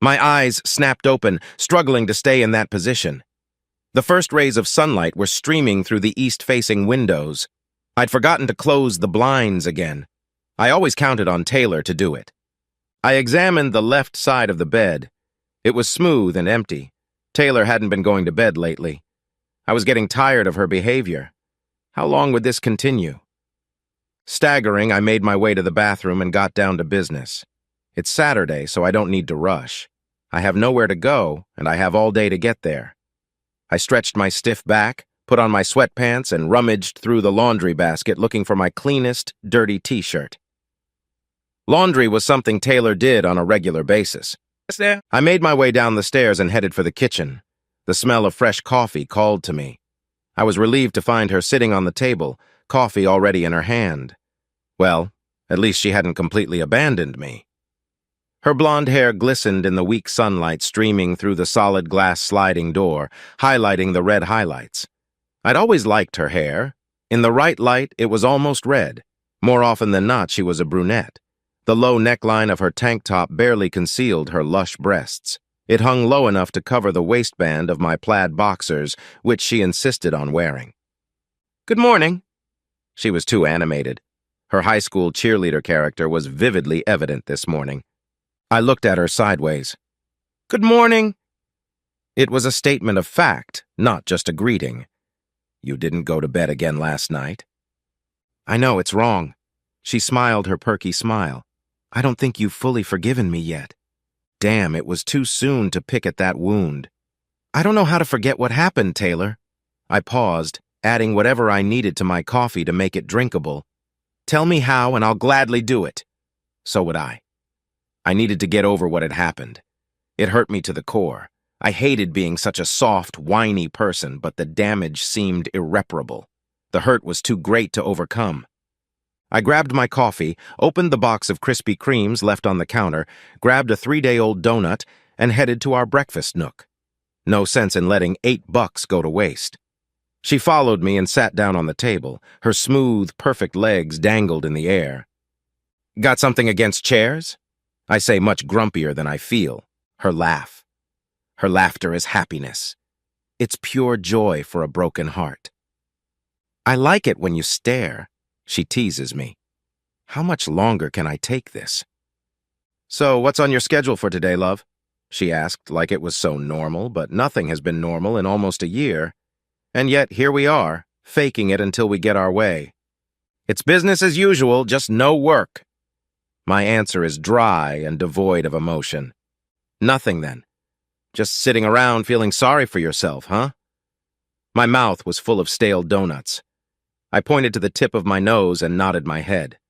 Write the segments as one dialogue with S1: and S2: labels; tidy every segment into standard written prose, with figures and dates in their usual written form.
S1: My eyes snapped open, struggling to stay in that position. The first rays of sunlight were streaming through the east-facing windows. I'd forgotten to close the blinds again. I always counted on Taylor to do it. I examined the left side of the bed. It was smooth and empty. Taylor hadn't been going to bed lately. I was getting tired of her behavior. How long would this continue? Staggering, I made my way to the bathroom and got down to business. It's Saturday, so I don't need to rush. I have nowhere to go, and I have all day to get there. I stretched my stiff back, put on my sweatpants, and rummaged through the laundry basket looking for my cleanest, dirty t-shirt. Laundry was something Taylor did on a regular basis. I made my way down the stairs and headed for the kitchen. The smell of fresh coffee called to me. I was relieved to find her sitting on the table, coffee already in her hand. Well, at least she hadn't completely abandoned me. Her blonde hair glistened in the weak sunlight streaming through the solid glass sliding door, highlighting the red highlights. I'd always liked her hair. In the right light, it was almost red. More often than not, she was a brunette. The low neckline of her tank top barely concealed her lush breasts. It hung low enough to cover the waistband of my plaid boxers, which she insisted on wearing. "Good morning." She was too animated. Her high school cheerleader character was vividly evident this morning. I looked at her sideways. "Good morning." It was a statement of fact, not just a greeting. "You didn't go to bed again last night?" "I know, it's wrong." She smiled her perky smile. "I don't think you've fully forgiven me yet." Damn, it was too soon to pick at that wound. "I don't know how to forget what happened, Taylor." I paused, adding whatever I needed to my coffee to make it drinkable. "Tell me how, and I'll gladly do it." So would I. I needed to get over what had happened. It hurt me to the core. I hated being such a soft, whiny person, but the damage seemed irreparable. The hurt was too great to overcome. I grabbed my coffee, opened the box of Krispy Kremes left on the counter, grabbed a 3-day-old donut, and headed to our breakfast nook. No sense in letting $8 go to waste. She followed me and sat down on the table. Her smooth, perfect legs dangled in the air. "Got something against chairs?" I say, much grumpier than I feel. Her laugh. Her laughter is happiness. It's pure joy for a broken heart. "I like it when you stare," she teases me. How much longer can I take this? "So, what's on your schedule for today, love?" she asked like it was so normal, but nothing has been normal in almost a year. And yet, here we are, faking it until we get our way. "It's business as usual, just no work." My answer is dry and devoid of emotion. "Nothing, then. Just sitting around feeling sorry for yourself, huh?" My mouth was full of stale donuts. I pointed to the tip of my nose and nodded my head.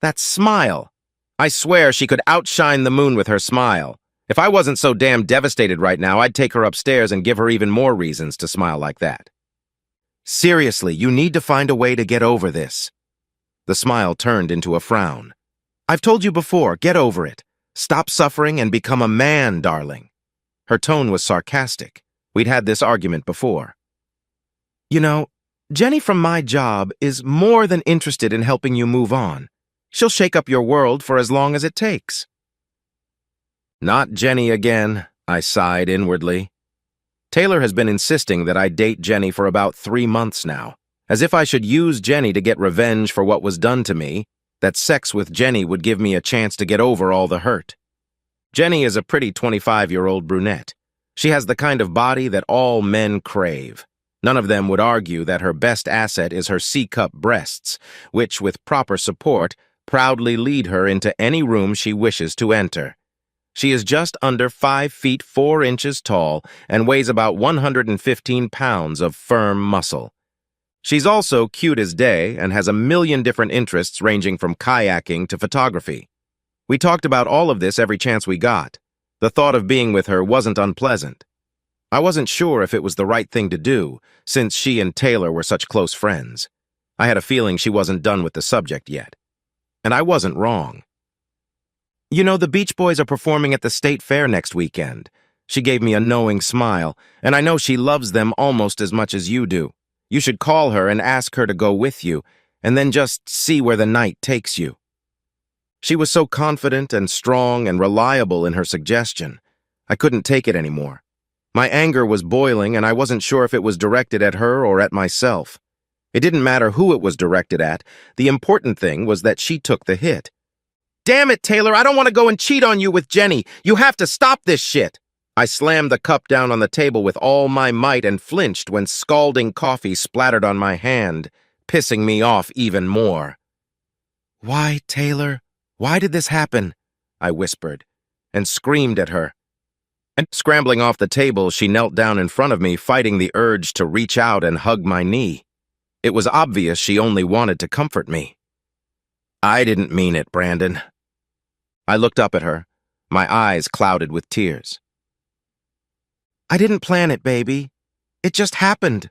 S1: "That smile! I swear she could outshine the moon with her smile. If I wasn't so damn devastated right now, I'd take her upstairs and give her even more reasons to smile like that." "Seriously, you need to find a way to get over this." The smile turned into a frown. "I've told you before, get over it. Stop suffering and become a man, darling." Her tone was sarcastic. We'd had this argument before. "You know, Jenny from my job is more than interested in helping you move on. She'll shake up your world for as long as it takes." Not Jenny again, I sighed inwardly. Taylor has been insisting that I date Jenny for about 3 months now, as if I should use Jenny to get revenge for what was done to me, that sex with Jenny would give me a chance to get over all the hurt. Jenny is a pretty 25-year-old brunette. She has the kind of body that all men crave. None of them would argue that her best asset is her C-cup breasts, which, with proper support, proudly lead her into any room she wishes to enter. She is just under 5 feet 4 inches tall and weighs about 115 pounds of firm muscle. She's also cute as day and has a million different interests ranging from kayaking to photography. We talked about all of this every chance we got. The thought of being with her wasn't unpleasant. I wasn't sure if it was the right thing to do, since she and Taylor were such close friends. I had a feeling she wasn't done with the subject yet. And I wasn't wrong. "You know, the Beach Boys are performing at the State Fair next weekend." She gave me a knowing smile, "and I know she loves them almost as much as you do. You should call her and ask her to go with you, and then just see where the night takes you." She was so confident and strong and reliable in her suggestion. I couldn't take it anymore. My anger was boiling, and I wasn't sure if it was directed at her or at myself. It didn't matter who it was directed at. The important thing was that she took the hit. "Damn it, Taylor, I don't want to go and cheat on you with Jenny. You have to stop this shit." I slammed the cup down on the table with all my might and flinched when scalding coffee splattered on my hand, pissing me off even more. "Why, Taylor? Why did this happen?" I whispered, and screamed at her. And scrambling off the table, she knelt down in front of me, fighting the urge to reach out and hug my knee. It was obvious she only wanted to comfort me. "I didn't mean it, Brandon." I looked up at her, my eyes clouded with tears. "I didn't plan it, baby. It just happened."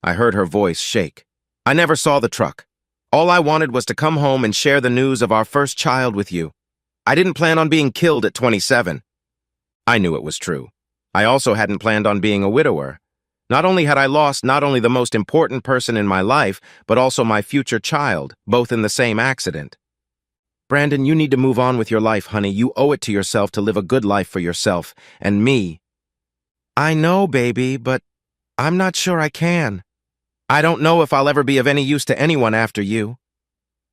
S1: I heard her voice shake. "I never saw the truck. All I wanted was to come home and share the news of our first child with you. I didn't plan on being killed at 27. I knew it was true. I also hadn't planned on being a widower. Not only had I lost not only the most important person in my life, but also my future child, both in the same accident. "Brandon, you need to move on with your life, honey. You owe it to yourself to live a good life for yourself and me." "I know, baby, but I'm not sure I can. I don't know if I'll ever be of any use to anyone after you."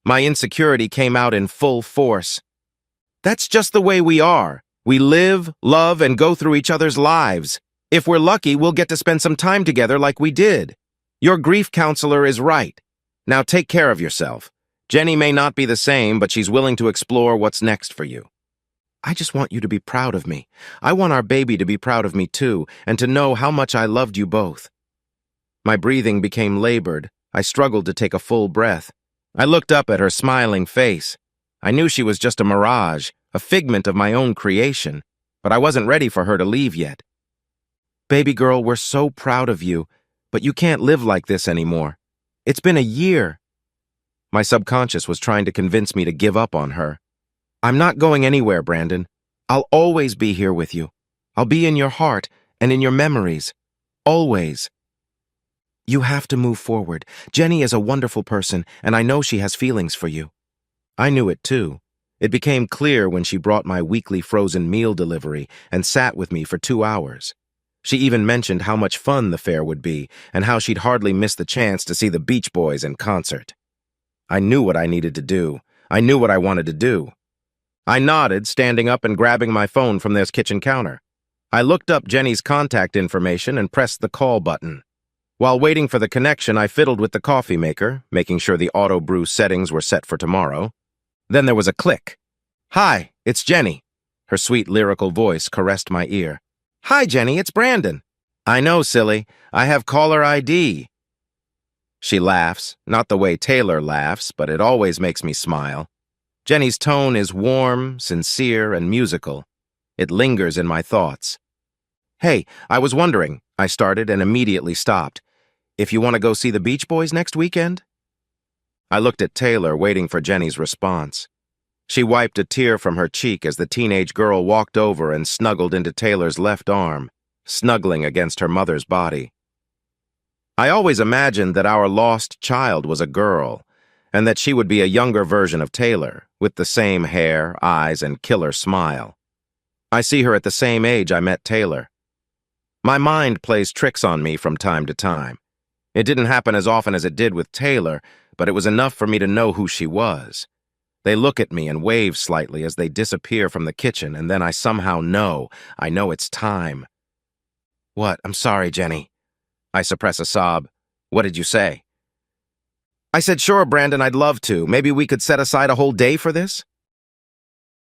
S1: My insecurity came out in full force. "That's just the way we are. We live, love, and go through each other's lives. If we're lucky, we'll get to spend some time together like we did. Your grief counselor is right. Now take care of yourself. Jenny may not be the same, but she's willing to explore what's next for you. I just want you to be proud of me. I want our baby to be proud of me too, and to know how much I loved you both." My breathing became labored. I struggled to take a full breath. I looked up at her smiling face. I knew she was just a mirage, a figment of my own creation, but I wasn't ready for her to leave yet. "Baby girl, we're so proud of you, but you can't live like this anymore. It's been a year." My subconscious was trying to convince me to give up on her. "I'm not going anywhere, Brandon. I'll always be here with you. I'll be in your heart and in your memories. Always. You have to move forward. Jenny is a wonderful person, and I know she has feelings for you." I knew it too. It became clear when she brought my weekly frozen meal delivery and sat with me for 2 hours. She even mentioned how much fun the fair would be and how she'd hardly miss the chance to see the Beach Boys in concert. I knew what I needed to do. I knew what I wanted to do. I nodded, standing up and grabbing my phone from their kitchen counter. I looked up Jenny's contact information and pressed the call button. While waiting for the connection, I fiddled with the coffee maker, making sure the auto brew settings were set for tomorrow. Then there was a click. "Hi, it's Jenny." Her sweet lyrical voice caressed my ear. "Hi, Jenny, it's Brandon." "I know, silly. I have caller ID." She laughs, not the way Taylor laughs, but it always makes me smile. Jenny's tone is warm, sincere, and musical. It lingers in my thoughts. "Hey, I was wondering," I started and immediately stopped, "if you want to go see the Beach Boys next weekend?" I looked at Taylor, waiting for Jenny's response. She wiped a tear from her cheek as the teenage girl walked over and snuggled into Taylor's left arm, snuggling against her mother's body. I always imagined that our lost child was a girl, and that she would be a younger version of Taylor, with the same hair, eyes, and killer smile. I see her at the same age I met Taylor. My mind plays tricks on me from time to time. It didn't happen as often as it did with Taylor, but it was enough for me to know who she was. They look at me and wave slightly as they disappear from the kitchen, and then I somehow know. I know it's time. "What? I'm sorry, Jenny." I suppress a sob. "What did you say?" "I said, sure, Brandon, I'd love to. Maybe we could set aside a whole day for this?"